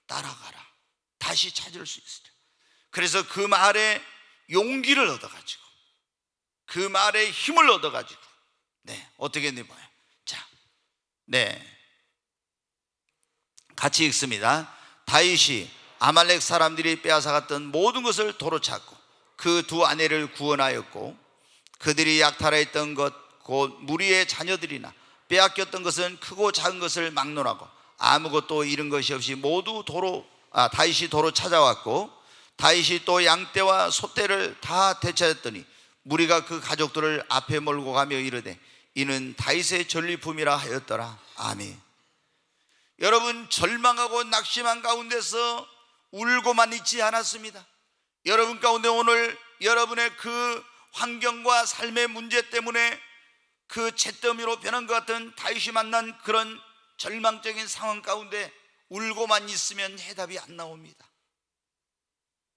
따라가라. 다시 찾을 수 있으리라. 그래서 그 말에 용기를 얻어가지고, 그 말에 힘을 얻어가지고, 네, 어떻게 했는지 봐요. 자, 네, 같이 읽습니다. 다윗이 아말렉 사람들이 빼앗아갔던 모든 것을 도로 찾고 그 두 아내를 구원하였고 그들이 약탈하였던 것 곧 무리의 자녀들이나 빼앗겼던 것은 크고 작은 것을 막론하고 아무것도 잃은 것이 없이 모두 다윗이 도로 찾아왔고 다윗이 또 양떼와 소떼를 다 되찾았더니 무리가 그 가족들을 앞에 몰고 가며 이르되 이는 다윗의 전리품이라 하였더라. 아멘. 여러분, 절망하고 낙심한 가운데서 울고만 있지 않았습니다. 여러분 가운데 오늘 여러분의 그 환경과 삶의 문제 때문에 그 잿더미로 변한 것 같은 다윗이 만난 그런 절망적인 상황 가운데 울고만 있으면 해답이 안 나옵니다.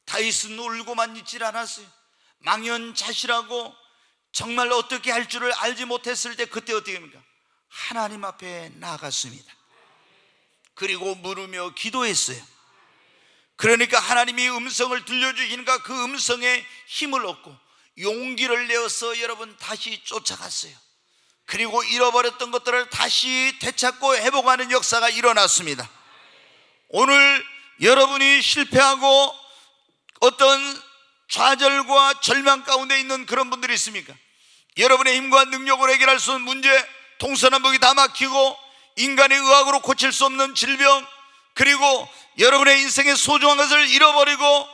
다윗은 울고만 있질 않았어요. 망연자실하고 정말 어떻게 할 줄을 알지 못했을 때 그때 어떻게 합니까? 하나님 앞에 나아갔습니다. 그리고 물으며 기도했어요. 그러니까 하나님이 음성을 들려주시니까 그 음성에 힘을 얻고 용기를 내어서 여러분 다시 쫓아갔어요. 그리고 잃어버렸던 것들을 다시 되찾고 회복하는 역사가 일어났습니다. 오늘 여러분이 실패하고 어떤 좌절과 절망 가운데 있는 그런 분들이 있습니까? 여러분의 힘과 능력으로 해결할 수 없는 문제, 동서남북이 다 막히고 인간의 의학으로 고칠 수 없는 질병, 그리고 여러분의 인생의 소중한 것을 잃어버리고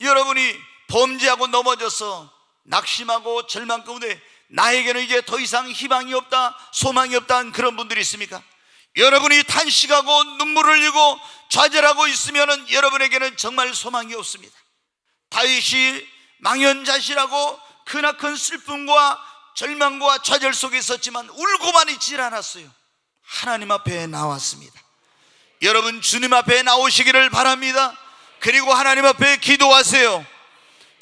여러분이 범죄하고 넘어져서 낙심하고 절망 가운데 나에게는 이제 더 이상 희망이 없다, 소망이 없다는 그런 분들이 있습니까? 여러분이 탄식하고 눈물을 흘리고 좌절하고 있으면 여러분에게는 정말 소망이 없습니다. 다윗이 망연자실하고 크나큰 슬픔과 절망과 좌절 속에 있었지만 울고만 있질 않았어요. 하나님 앞에 나왔습니다. 여러분, 주님 앞에 나오시기를 바랍니다. 그리고 하나님 앞에 기도하세요.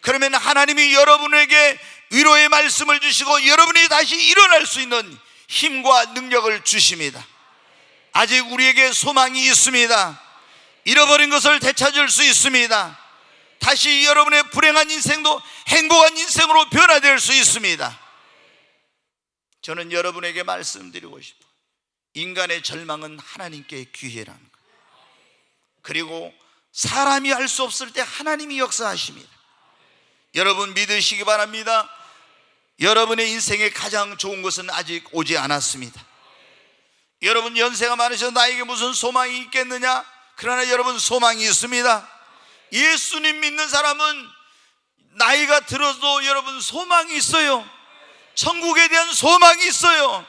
그러면 하나님이 여러분에게 위로의 말씀을 주시고 여러분이 다시 일어날 수 있는 힘과 능력을 주십니다. 아직 우리에게 소망이 있습니다. 잃어버린 것을 되찾을 수 있습니다. 다시 여러분의 불행한 인생도 행복한 인생으로 변화될 수 있습니다. 저는 여러분에게 말씀드리고 싶어요. 인간의 절망은 하나님께 귀해라는 거예요. 그리고 사람이 할 수 없을 때 하나님이 역사하십니다. 여러분 믿으시기 바랍니다. 여러분의 인생에 가장 좋은 것은 아직 오지 않았습니다. 여러분 연세가 많으셔서 나에게 무슨 소망이 있겠느냐? 그러나 여러분 소망이 있습니다. 예수님 믿는 사람은 나이가 들어도 여러분 소망이 있어요. 천국에 대한 소망이 있어요.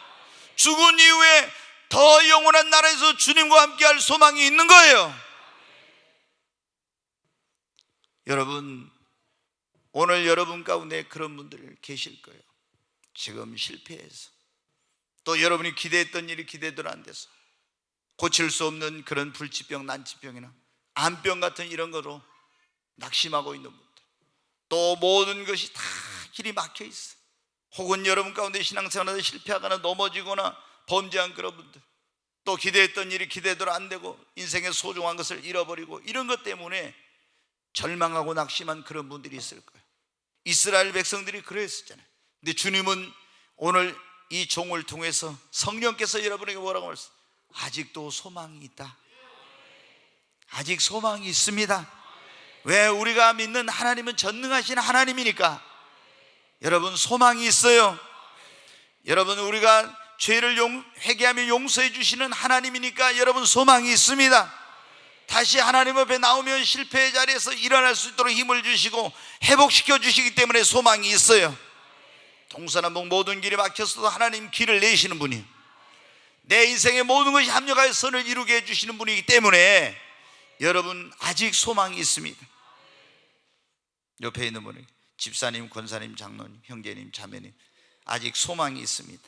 죽은 이후에 더 영원한 나라에서 주님과 함께할 소망이 있는 거예요. 여러분, 오늘 여러분 가운데 그런 분들 계실 거예요. 지금 실패해서, 또 여러분이 기대했던 일이 기대대로 안 돼서 고칠 수 없는 그런 불치병, 난치병이나 암병 같은 이런 거로 낙심하고 있는 분들, 또 모든 것이 다 길이 막혀 있어. 혹은 여러분 가운데 신앙생활에서 실패하거나 넘어지거나 범죄한 그런 분들, 또 기대했던 일이 기대대로 안 되고 인생의 소중한 것을 잃어버리고 이런 것 때문에 절망하고 낙심한 그런 분들이 있을 거예요. 이스라엘 백성들이 그랬었잖아요. 근데 주님은 오늘 이 종을 통해서 성령께서 여러분에게 뭐라고 말했어요? 아직도 소망이 있다. 아직 소망이 있습니다. 왜? 우리가 믿는 하나님은 전능하신 하나님이니까. 여러분, 소망이 있어요. 여러분, 우리가 죄를 회개하며 용서해 주시는 하나님이니까 여러분, 소망이 있습니다. 다시 하나님 앞에 나오면 실패의 자리에서 일어날 수 있도록 힘을 주시고 회복시켜 주시기 때문에 소망이 있어요. 동서남북 모든 길이 막혔어도 하나님 길을 내시는 분이에요. 내 인생의 모든 것이 합력하여 선을 이루게 해주시는 분이기 때문에 여러분, 아직 소망이 있습니다. 옆에 있는 분에게, 집사님, 권사님, 장로님, 형제님, 자매님, 아직 소망이 있습니다.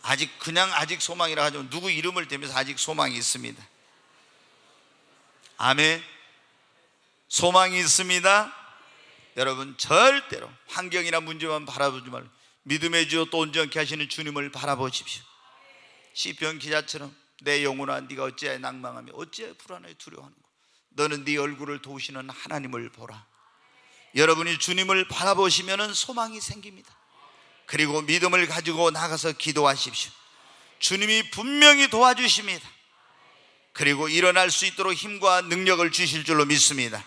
아직, 그냥 아직 소망이라 하죠. 누구 이름을 대면서 아직 소망이 있습니다. 아멘. 소망이 있습니다. 여러분, 절대로 환경이나 문제만 바라보지 말고 믿음의 주요 또 온전케 하시는 주님을 바라보십시오. 시편 기자처럼 내 영혼아, 네가 어찌하여 낭망하며 어찌하여 불안하여 두려워하는고, 너는 네 얼굴을 도우시는 하나님을 보라. 여러분이 주님을 바라보시면 소망이 생깁니다. 그리고 믿음을 가지고 나가서 기도하십시오. 주님이 분명히 도와주십니다. 그리고 일어날 수 있도록 힘과 능력을 주실 줄로 믿습니다.